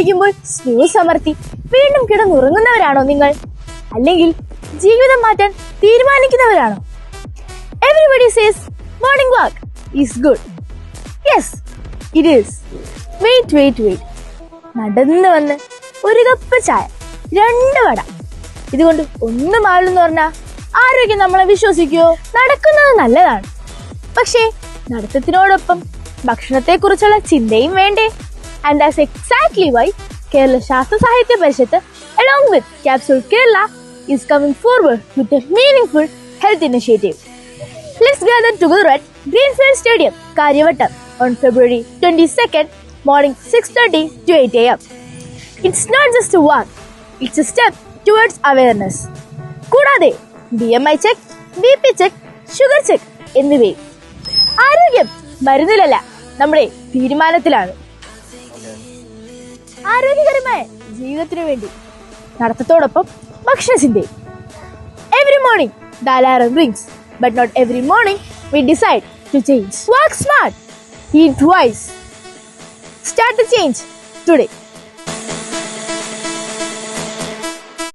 ബെല്ലടിക്കുമ്പോൾ snooze അമർത്തി വീണ്ടും കിടന്നുറങ്ങുന്നവരാണോ നിങ്ങൾ? അല്ലെങ്കിൽ ജീവിതം മാറ്റാൻ തീരുമാനിക്കുന്നവരാണോ? Everybody says morning walk is good. Yes, it is. Wait. നടന്നു വന്ന് ഒരു കപ്പ് ചായ, 2 വട, ഇതുകൊണ്ട് ഒന്നും ആളെന്ന് പറഞ്ഞാ ആരോഗ്യം നമ്മളെ വിശ്വസിക്കുവോ? നടക്കുന്നത് നല്ലതാണ്, പക്ഷേ നടത്തത്തിനോടൊപ്പം ഭക്ഷണത്തെക്കുറിച്ചുള്ള ചിന്തയും വേണ്ടേ? And that's exactly why Kerala Shastra Sahitya Parishad along with Capsule Kerala is coming forward with a meaningful health initiative. Let's gather together at Greenfield Stadium, Karyavattam on February 22nd, morning 6:30 to 8 a.m. It's not just a walk, it's a step towards awareness. കൂടാതെ BMI check, BP check, sugar check എന്നിവയും. ആരോഗ്യം മരുന്നിലല്ല, നമ്മുടെ തീരുമാനത്തിലാണ്. ആരോഗ്യകരമായ ജീവിതത്തിനു വേണ്ടി നടത്തത്തോടൊപ്പം ഭക്ഷണചിന്തയും. Every morning the alarm rings, but not every morning we decide to change. Work smart, eat wise. Start the change today.